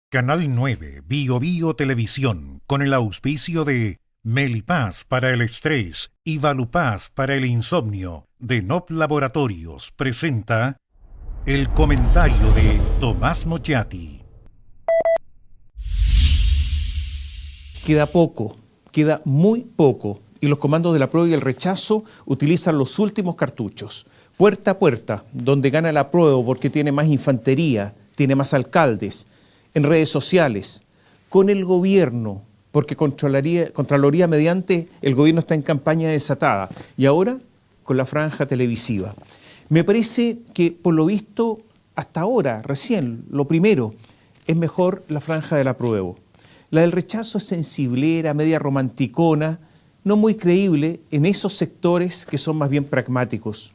Canal 9 Bio Bio Televisión, con el auspicio de Melipaz para el estrés y Valupaz para el insomnio, de NOP Laboratorios, presenta el comentario de Tomás Mochiati. Queda poco, queda muy poco, y los comandos del apruebo y el rechazo utilizan los últimos cartuchos. Puerta a puerta, donde gana el apruebo porque tiene más infantería, tiene más alcaldes, en redes sociales, con el gobierno, porque Contraloría mediante el gobierno está en campaña desatada, y ahora con la franja televisiva. Me parece que por lo visto hasta ahora, recién, lo primero, es mejor la franja del apruebo. La del rechazo es sensiblera, media romanticona, no muy creíble en esos sectores que son más bien pragmáticos.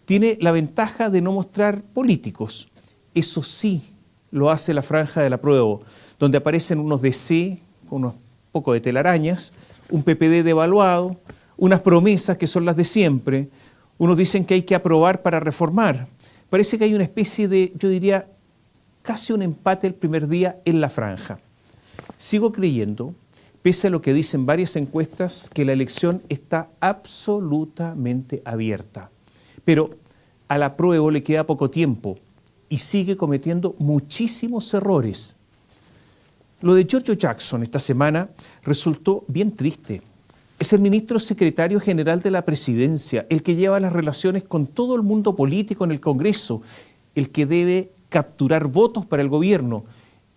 Tiene la ventaja de no mostrar políticos. Eso sí lo hace la franja del apruebo, donde aparecen unos DC con unos poco de telarañas, un PPD devaluado, unas promesas que son las de siempre. Unos dicen que hay que aprobar para reformar. Parece que hay una especie de, yo diría, casi un empate el primer día en la franja. Sigo creyendo, pese a lo que dicen varias encuestas, que la elección está absolutamente abierta. Pero al apruebo le queda poco tiempo y sigue cometiendo muchísimos errores. Lo de Giorgio Jackson esta semana resultó bien triste. Es el ministro secretario general de la presidencia, el que lleva las relaciones con todo el mundo político en el Congreso, el que debe capturar votos para el gobierno.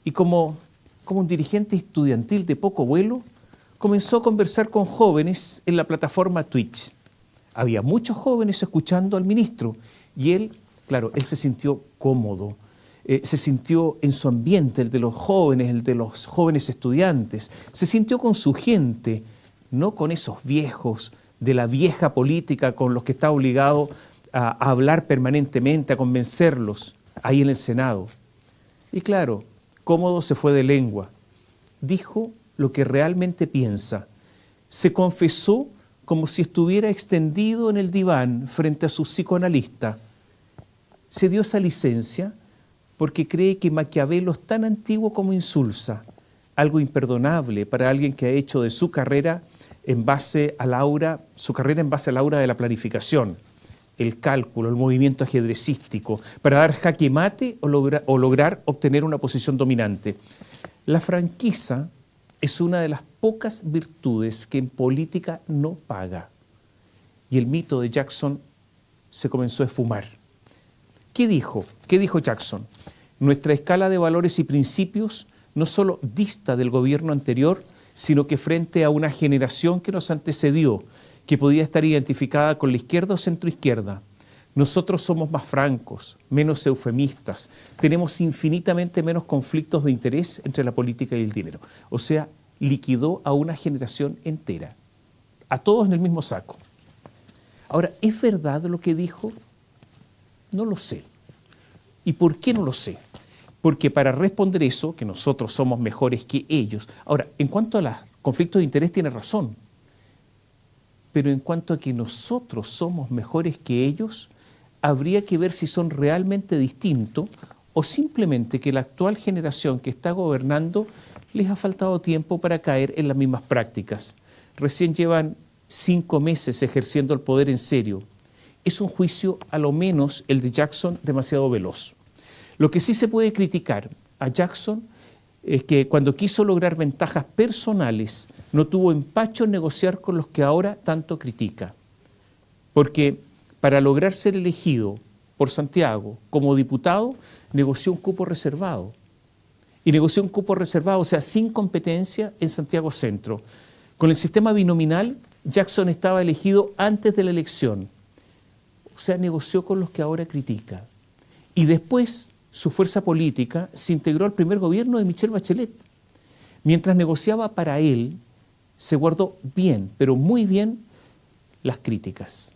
Y como un dirigente estudiantil de poco vuelo, comenzó a conversar con jóvenes en la plataforma Twitch. Había muchos jóvenes escuchando al ministro y él, claro, él se sintió cómodo, se sintió en su ambiente, el de los jóvenes estudiantes, se sintió con su gente, no con esos viejos de la vieja política con los que está obligado a hablar permanentemente, a convencerlos ahí en el Senado. Y claro, cómodo se fue de lengua, dijo lo que realmente piensa, se confesó como si estuviera extendido en el diván frente a su psicoanalista. Se dio esa licencia porque cree que Maquiavelo es tan antiguo como Insulza, algo imperdonable para alguien que ha hecho de su carrera en base al aura de la planificación, el cálculo, el movimiento ajedrecístico, para dar jaque mate o lograr obtener una posición dominante. La franqueza es una de las pocas virtudes que en política no paga. Y el mito de Jackson se comenzó a esfumar. ¿Qué dijo? ¿Qué dijo Jackson? Nuestra escala de valores y principios no solo dista del gobierno anterior, sino que frente a una generación que nos antecedió, que podía estar identificada con la izquierda o centroizquierda. Nosotros somos más francos, menos eufemistas, tenemos infinitamente menos conflictos de interés entre la política y el dinero. O sea, liquidó a una generación entera, a todos en el mismo saco. Ahora, ¿es verdad lo que dijo? No lo sé. ¿Y por qué no lo sé? Porque para responder eso, que nosotros somos mejores que ellos. Ahora, en cuanto a los conflictos de interés, tiene razón. Pero en cuanto a que nosotros somos mejores que ellos, habría que ver si son realmente distintos o simplemente que la actual generación que está gobernando les ha faltado tiempo para caer en las mismas prácticas. Recién llevan 5 meses ejerciendo el poder en serio. Es un juicio, a lo menos el de Jackson, demasiado veloz. Lo que sí se puede criticar a Jackson es que cuando quiso lograr ventajas personales no tuvo empacho en negociar con los que ahora tanto critica. Porque para lograr ser elegido por Santiago como diputado, negoció un cupo reservado. Y negoció un cupo reservado, o sea, sin competencia en Santiago Centro. Con el sistema binominal, Jackson estaba elegido antes de la elección. O sea, negoció con los que ahora critica. Y después su fuerza política se integró al primer gobierno de Michelle Bachelet. Mientras negociaba para él, se guardó bien, pero muy bien, las críticas.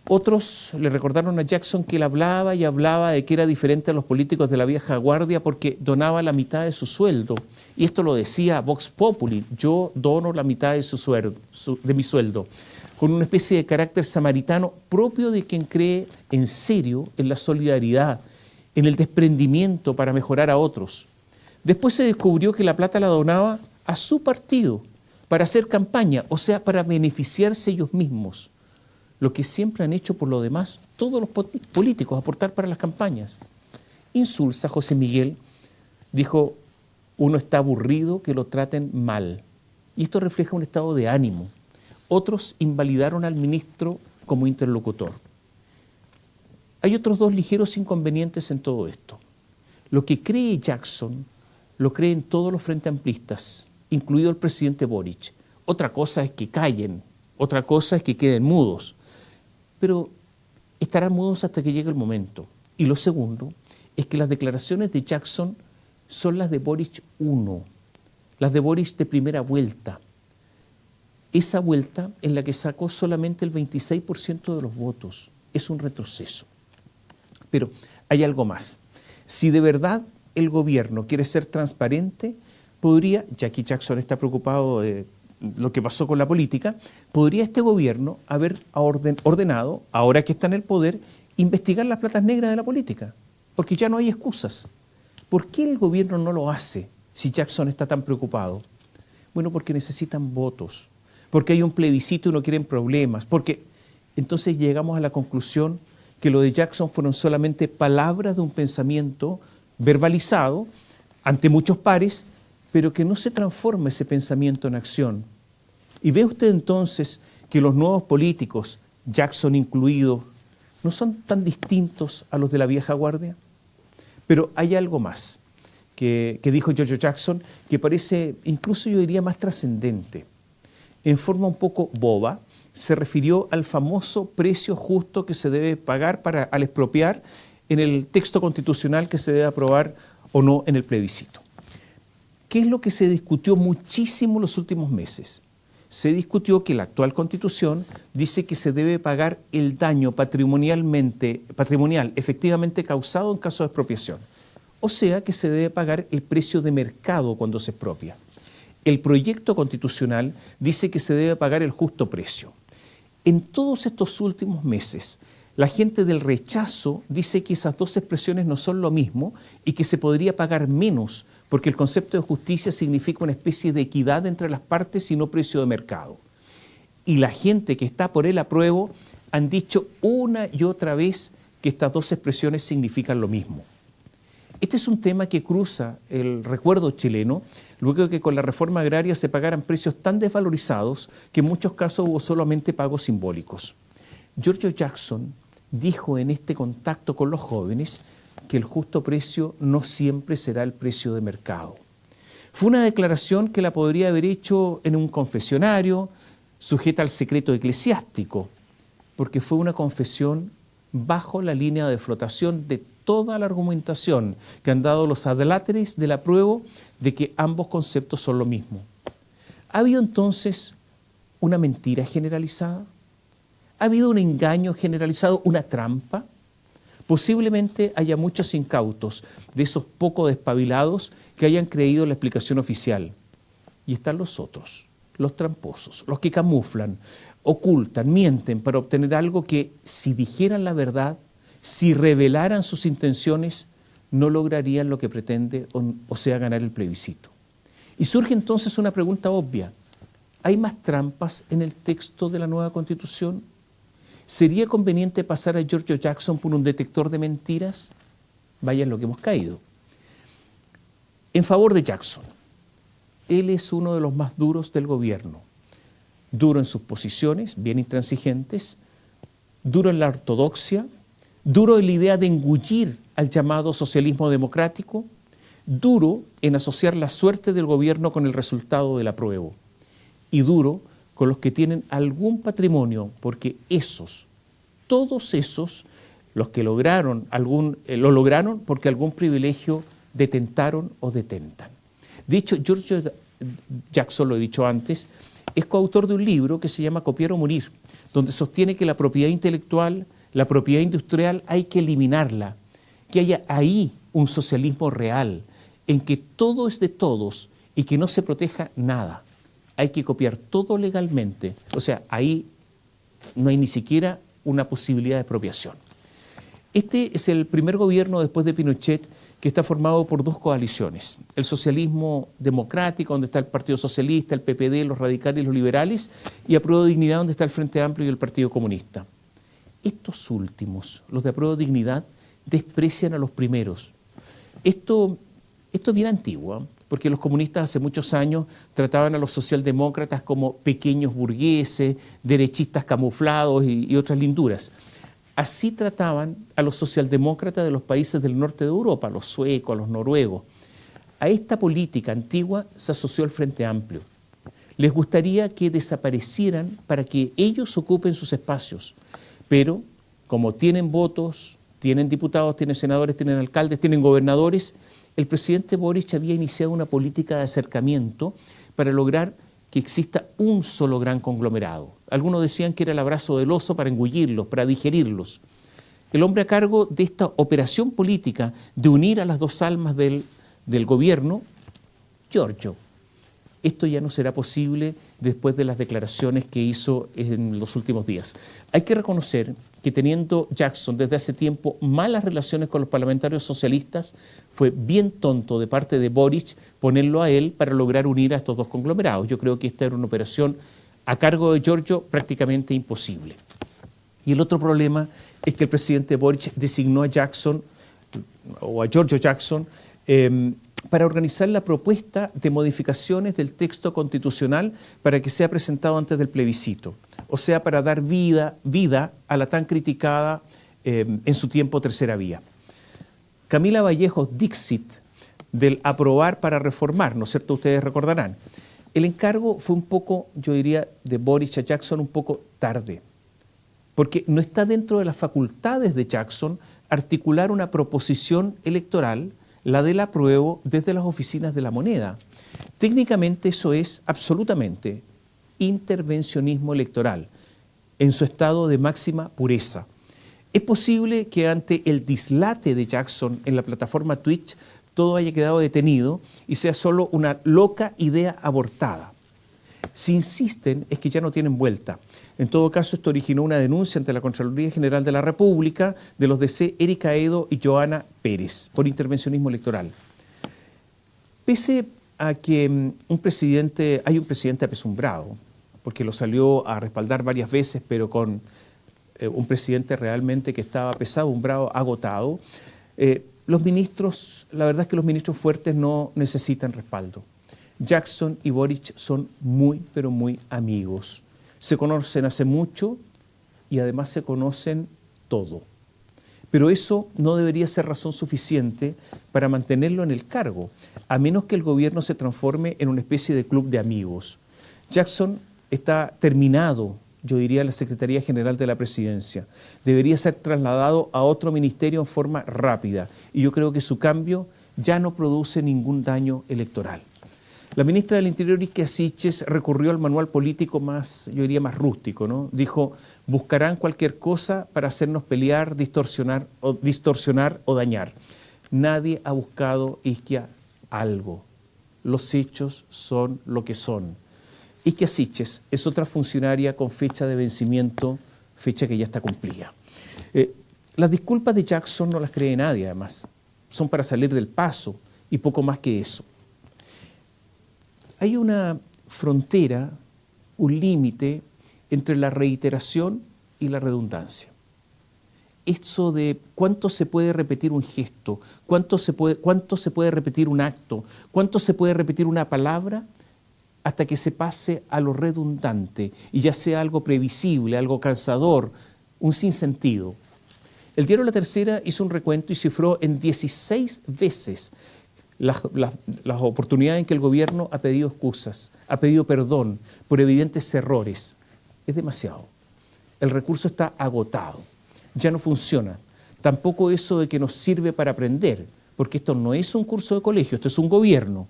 Otros le recordaron a Jackson que él hablaba y hablaba de que era diferente a los políticos de la vieja guardia porque donaba la mitad de su sueldo. Y esto lo decía Vox Populi, yo dono la mitad de mi sueldo, con una especie de carácter samaritano propio de quien cree en serio en la solidaridad, en el desprendimiento para mejorar a otros. Después se descubrió que la plata la donaba a su partido para hacer campaña, o sea, para beneficiarse ellos mismos. Lo que siempre han hecho por lo demás todos los políticos, aportar para las campañas. Insulza, José Miguel, dijo, uno está aburrido que lo traten mal. Y esto refleja un estado de ánimo. Otros invalidaron al ministro como interlocutor. Hay otros dos ligeros inconvenientes en todo esto. Lo que cree Jackson, lo creen todos los frente amplistas, incluido el presidente Boric. Otra cosa es que callen, otra cosa es que queden mudos. Pero estarán mudos hasta que llegue el momento. Y lo segundo es que las declaraciones de Jackson son las de Boric 1, las de Boric de primera vuelta. Esa vuelta en la que sacó solamente el 26% de los votos. Es un retroceso. Pero hay algo más. Si de verdad el gobierno quiere ser transparente, podría, ya que Jackson está preocupado de lo que pasó con la política, podría este gobierno haber ordenado, ahora que está en el poder, investigar las platas negras de la política, porque ya no hay excusas. ¿Por qué el gobierno no lo hace si Jackson está tan preocupado? Bueno, porque necesitan votos, porque hay un plebiscito y no quieren problemas, porque entonces llegamos a la conclusión que lo de Jackson fueron solamente palabras de un pensamiento verbalizado ante muchos pares, pero que no se transforma ese pensamiento en acción. Y ve usted entonces que los nuevos políticos, Jackson incluido, no son tan distintos a los de la vieja guardia. Pero hay algo más que dijo George Jackson que parece, incluso yo diría, más trascendente. En forma un poco boba, se refirió al famoso precio justo que se debe pagar al expropiar en el texto constitucional que se debe aprobar o no en el plebiscito. ¿Qué es lo que se discutió muchísimo los últimos meses? Se discutió que la actual Constitución dice que se debe pagar el daño patrimonial efectivamente causado en caso de expropiación. O sea, que se debe pagar el precio de mercado cuando se expropia. El proyecto constitucional dice que se debe pagar el justo precio. En todos estos últimos meses, la gente del rechazo dice que esas dos expresiones no son lo mismo y que se podría pagar menos porque el concepto de justicia significa una especie de equidad entre las partes y no precio de mercado. Y la gente que está por el apruebo han dicho una y otra vez que estas dos expresiones significan lo mismo. Este es un tema que cruza el recuerdo chileno, luego de que con la reforma agraria se pagaran precios tan desvalorizados que en muchos casos hubo solamente pagos simbólicos. George Jackson dijo en este contacto con los jóvenes que el justo precio no siempre será el precio de mercado. Fue una declaración que la podría haber hecho en un confesionario, sujeta al secreto eclesiástico, porque fue una confesión bajo la línea de flotación de toda la argumentación que han dado los adláteres del apruebo de que ambos conceptos son lo mismo. ¿Ha habido entonces una mentira generalizada? ¿Ha habido un engaño generalizado, una trampa? Posiblemente haya muchos incautos de esos poco despabilados que hayan creído la explicación oficial. Y están los otros, los tramposos, los que camuflan, ocultan, mienten para obtener algo que, si dijeran la verdad, si revelaran sus intenciones, no lograrían lo que pretende, o sea, ganar el plebiscito. Y surge entonces una pregunta obvia. ¿Hay más trampas en el texto de la nueva Constitución? ¿Sería conveniente pasar a George Jackson por un detector de mentiras? Vaya en lo que hemos caído. En favor de Jackson, él es uno de los más duros del gobierno. Duro en sus posiciones, bien intransigentes, duro en la ortodoxia, duro en la idea de engullir al llamado socialismo democrático, duro en asociar la suerte del gobierno con el resultado del apruebo, y duro con los que tienen algún patrimonio, porque todos esos, los que lograron, lo lograron porque algún privilegio detentaron o detentan. De hecho, George Jackson, lo he dicho antes, es coautor de un libro que se llama Copiar o Morir, donde sostiene que la propiedad intelectual, la propiedad industrial hay que eliminarla, que haya ahí un socialismo real, en que todo es de todos y que no se proteja nada. Hay que copiar todo legalmente, o sea, ahí no hay ni siquiera una posibilidad de expropiación. Este es el primer gobierno después de Pinochet que está formado por dos coaliciones. El socialismo democrático, donde está el Partido Socialista, el PPD, los radicales y los liberales, y Apruebo Dignidad, donde está el Frente Amplio y el Partido Comunista. Estos últimos, los de Apruebo Dignidad, desprecian a los primeros. Esto es bien antiguo, porque los comunistas hace muchos años trataban a los socialdemócratas como pequeños burgueses, derechistas camuflados y otras linduras. Así trataban a los socialdemócratas de los países del norte de Europa, a los suecos, a los noruegos. A esta política antigua se asoció el Frente Amplio. Les gustaría que desaparecieran para que ellos ocupen sus espacios, pero como tienen votos, tienen diputados, tienen senadores, tienen alcaldes, tienen gobernadores, el presidente Boric había iniciado una política de acercamiento para lograr que exista un solo gran conglomerado. Algunos decían que era el abrazo del oso para engullirlos, para digerirlos. El hombre a cargo de esta operación política de unir a las dos almas del gobierno, Giorgio. Esto ya no será posible después de las declaraciones que hizo en los últimos días. Hay que reconocer que teniendo Jackson desde hace tiempo malas relaciones con los parlamentarios socialistas, fue bien tonto de parte de Boric ponerlo a él para lograr unir a estos dos conglomerados. Yo creo que esta era una operación a cargo de Giorgio prácticamente imposible. Y el otro problema es que el presidente Boric designó a Jackson, o a Giorgio Jackson, para organizar la propuesta de modificaciones del texto constitucional para que sea presentado antes del plebiscito. O sea, para dar vida a la tan criticada en su tiempo tercera vía. Camila Vallejos Dixit, del aprobar para reformar, ¿no es cierto? Ustedes recordarán. El encargo fue un poco, yo diría, de Boric a Jackson un poco tarde, porque no está dentro de las facultades de Jackson articular una proposición electoral, la del apruebo, desde las oficinas de la moneda. Técnicamente eso es absolutamente intervencionismo electoral, en su estado de máxima pureza. Es posible que ante el dislate de Jackson en la plataforma Twitch todo haya quedado detenido y sea solo una loca idea abortada. Si insisten, es que ya no tienen vuelta. En todo caso, esto originó una denuncia ante la Contraloría General de la República de los DC Erika Edo y Joana Pérez por intervencionismo electoral. Pese a que hay un presidente apesumbrado, porque lo salió a respaldar varias veces, pero con un presidente realmente que estaba apesadumbrado, agotado, los ministros, la verdad es que los ministros fuertes no necesitan respaldo. Jackson y Boric son muy, pero muy amigos. Se conocen hace mucho y además se conocen todo. Pero eso no debería ser razón suficiente para mantenerlo en el cargo, a menos que el gobierno se transforme en una especie de club de amigos. Jackson está terminado, yo diría, la Secretaría General de la Presidencia. Debería ser trasladado a otro ministerio en forma rápida y yo creo que su cambio ya no produce ningún daño electoral. La ministra del Interior, Isquia Siches, recurrió al manual político más, yo diría, más rústico, ¿no? Dijo, buscarán cualquier cosa para hacernos pelear, distorsionar o dañar. Nadie ha buscado, Isquia, algo. Los hechos son lo que son. Isquia Siches es otra funcionaria con fecha de vencimiento, fecha que ya está cumplida. Las disculpas de Jackson no las cree nadie, además. Son para salir del paso y poco más que eso. Hay una frontera, un límite entre la reiteración y la redundancia. Eso de cuánto se puede repetir un gesto, cuánto se puede repetir un acto, cuánto se puede repetir una palabra hasta que se pase a lo redundante y ya sea algo previsible, algo cansador, un sinsentido. El diario La Tercera hizo un recuento y cifró en 16 veces las oportunidades en que el gobierno ha pedido excusas, ha pedido perdón por evidentes errores. Es demasiado. El recurso está agotado, ya no funciona. Tampoco eso de que nos sirve para aprender, porque esto no es un curso de colegio, esto es un gobierno.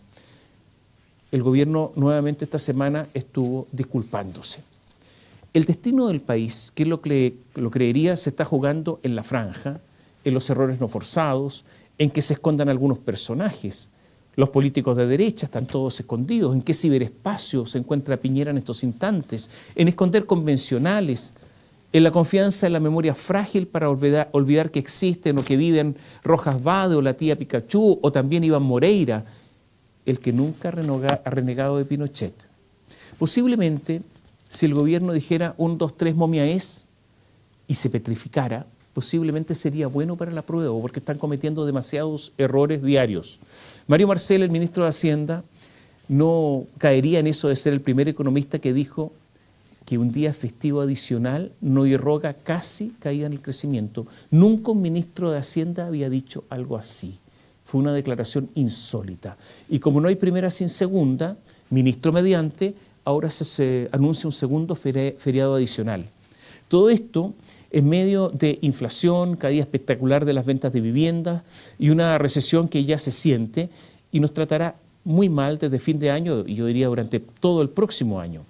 El gobierno nuevamente esta semana estuvo disculpándose. El destino del país, que es lo que lo creería, se está jugando en la franja, en los errores no forzados, en que se escondan algunos personajes. Los políticos de derecha están todos escondidos. ¿En qué ciberespacio se encuentra Piñera en estos instantes? En esconder convencionales. en la confianza en la memoria frágil para olvidar que existen o que viven Rojas Vade o la tía Pikachu o también Iván Moreira, el que nunca ha renegado de Pinochet. Posiblemente, si el gobierno dijera 1, 2, 3, momia es, y se petrificara, posiblemente sería bueno para la prueba, porque están cometiendo demasiados errores diarios. Mario Marcel, el ministro de Hacienda, no caería en eso de ser el primer economista que dijo que un día festivo adicional no irroga casi caída en el crecimiento. Nunca un ministro de Hacienda había dicho algo así. Fue una declaración insólita. Y como no hay primera sin segunda, ministro mediante, ahora se anuncia un segundo feriado adicional. Todo esto en medio de inflación, caída espectacular de las ventas de viviendas y una recesión que ya se siente y nos tratará muy mal desde fin de año y yo diría durante todo el próximo año.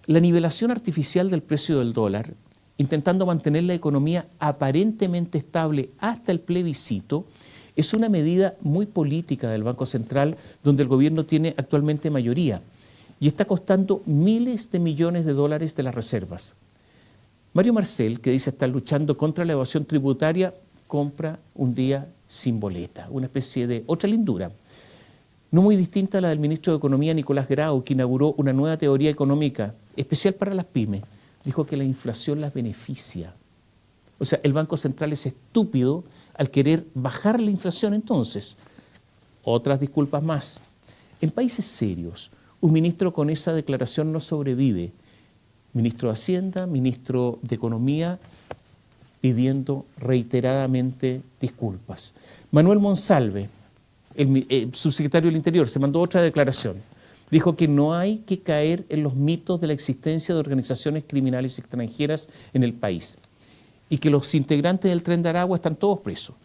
La nivelación artificial del precio del dólar, intentando mantener la economía aparentemente estable hasta el plebiscito, es una medida muy política del Banco Central donde el gobierno tiene actualmente mayoría y está costando miles de millones de dólares de las reservas. Mario Marcel, que dice estar luchando contra la evasión tributaria, compra un día sin boleta, una especie de otra lindura. No muy distinta a la del ministro de Economía, Nicolás Grau, que inauguró una nueva teoría económica especial para las pymes. Dijo que la inflación las beneficia. O sea, el Banco Central es estúpido al querer bajar la inflación entonces. Otras disculpas más. En países serios, un ministro con esa declaración no sobrevive. Ministro de Hacienda, ministro de Economía, pidiendo reiteradamente disculpas. Manuel Monsalve, el subsecretario del Interior, se mandó otra declaración. Dijo que no hay que caer en los mitos de la existencia de organizaciones criminales extranjeras en el país y que los integrantes del Tren de Aragua están todos presos.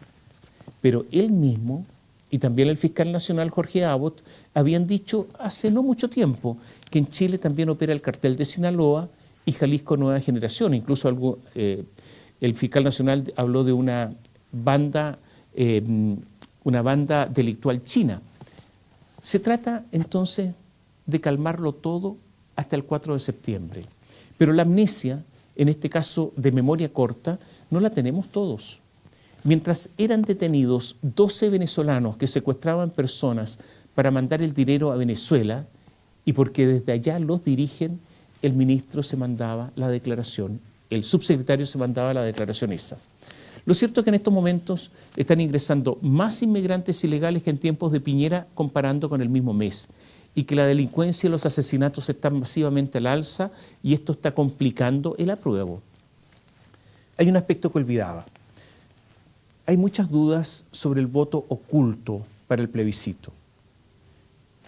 Pero él mismo y también el fiscal nacional Jorge Abbott habían dicho hace no mucho tiempo que en Chile también opera el cartel de Sinaloa y Jalisco Nueva Generación. Incluso el fiscal nacional habló de una banda delictual china. Se trata entonces de calmarlo todo hasta el 4 de septiembre. Pero la amnesia, en este caso de memoria corta, no la tenemos todos. Mientras eran detenidos 12 venezolanos que secuestraban personas para mandar el dinero a Venezuela y porque desde allá los dirigen, el ministro se mandaba la declaración, el subsecretario se mandaba la declaración esa. Lo cierto es que en estos momentos están ingresando más inmigrantes ilegales que en tiempos de Piñera comparando con el mismo mes y que la delincuencia y los asesinatos están masivamente al alza y esto está complicando el apruebo. Hay un aspecto que olvidaba. Hay muchas dudas sobre el voto oculto para el plebiscito.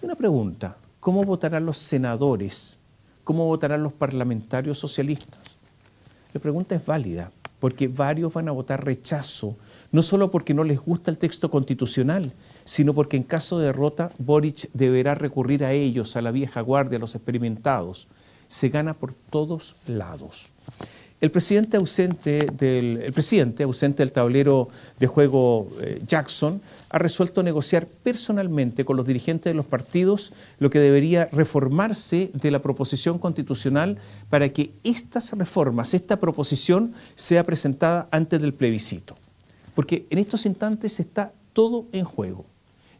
Una pregunta, ¿cómo votarán los senadores? ¿Cómo votarán los parlamentarios socialistas? La pregunta es válida, porque varios van a votar rechazo, no solo porque no les gusta el texto constitucional, sino porque en caso de derrota Boric deberá recurrir a ellos, a la vieja guardia, a los experimentados. Se gana por todos lados. El presidente ausente del tablero de juego Jackson ha resuelto negociar personalmente con los dirigentes de los partidos lo que debería reformarse de la proposición constitucional para que estas reformas, esta proposición sea presentada antes del plebiscito. Porque en estos instantes está todo en juego,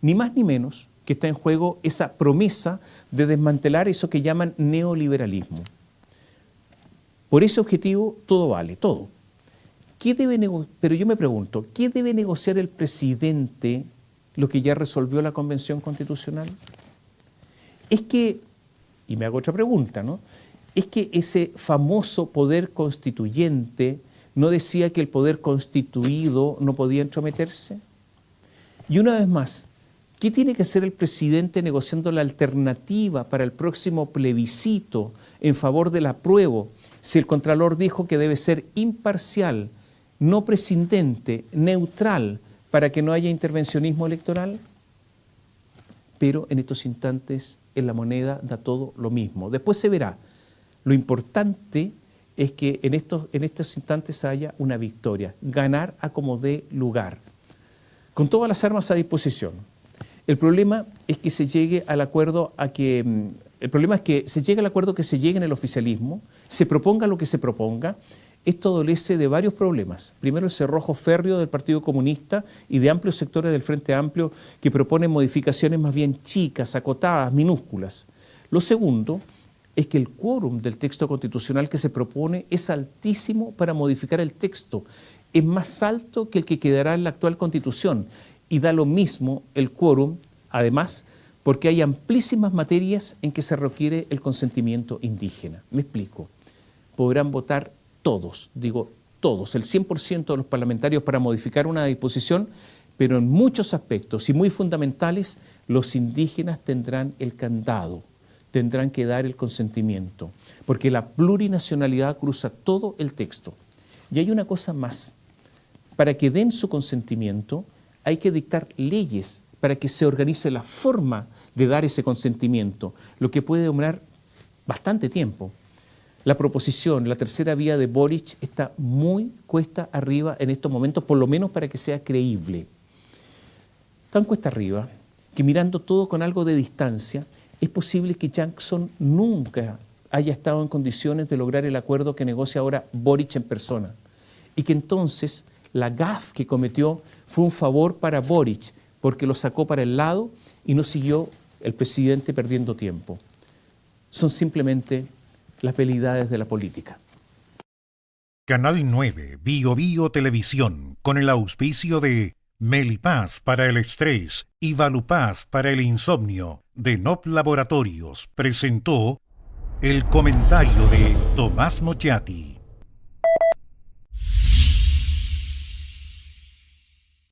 ni más ni menos que está en juego esa promesa de desmantelar eso que llaman neoliberalismo. Por ese objetivo todo vale, todo. Pero yo me pregunto, ¿qué debe negociar el presidente lo que ya resolvió la Convención Constitucional? Es que, y me hago otra pregunta, ¿no? Es que ese famoso poder constituyente no decía que el poder constituido no podía entrometerse. Y una vez más, ¿qué tiene que hacer el presidente negociando la alternativa para el próximo plebiscito en favor del apruebo? Si el Contralor dijo que debe ser imparcial, no prescindente, neutral, para que no haya intervencionismo electoral. Pero en estos instantes en la moneda da todo lo mismo. Después se verá. Lo importante es que en estos instantes haya una victoria, ganar a como dé lugar, con todas las armas a disposición. El problema es que se llegue al acuerdo que se llegue en el oficialismo, se proponga lo que se proponga Esto adolece de varios problemas. Primero, el cerrojo férreo del Partido Comunista y de amplios sectores del Frente Amplio que proponen modificaciones más bien chicas, acotadas, minúsculas. Lo segundo es que el quórum del texto constitucional que se propone es altísimo para modificar el texto. Es más alto que el que quedará en la actual Constitución y da lo mismo el quórum, además, porque hay amplísimas materias en que se requiere el consentimiento indígena. Me explico. Podrán votar todos, digo todos, el 100% de los parlamentarios para modificar una disposición, pero en muchos aspectos y muy fundamentales, los indígenas tendrán el candado, tendrán que dar el consentimiento, porque la plurinacionalidad cruza todo el texto. Y hay una cosa más, para que den su consentimiento hay que dictar leyes para que se organice la forma de dar ese consentimiento, lo que puede demorar bastante tiempo. La proposición, la tercera vía de Boric está muy cuesta arriba en estos momentos, por lo menos para que sea creíble. Tan cuesta arriba que mirando todo con algo de distancia, es posible que Jackson nunca haya estado en condiciones de lograr el acuerdo que negocia ahora Boric en persona. Y que entonces la gaffe que cometió fue un favor para Boric, porque lo sacó para el lado y no siguió el presidente perdiendo tiempo. Son simplemente las velidades de la política. Canal 9, Bio Bio Televisión, con el auspicio de Melipaz para el estrés y Valupaz para el insomnio de NOP Laboratorios, presentó el comentario de Tomás Mochati.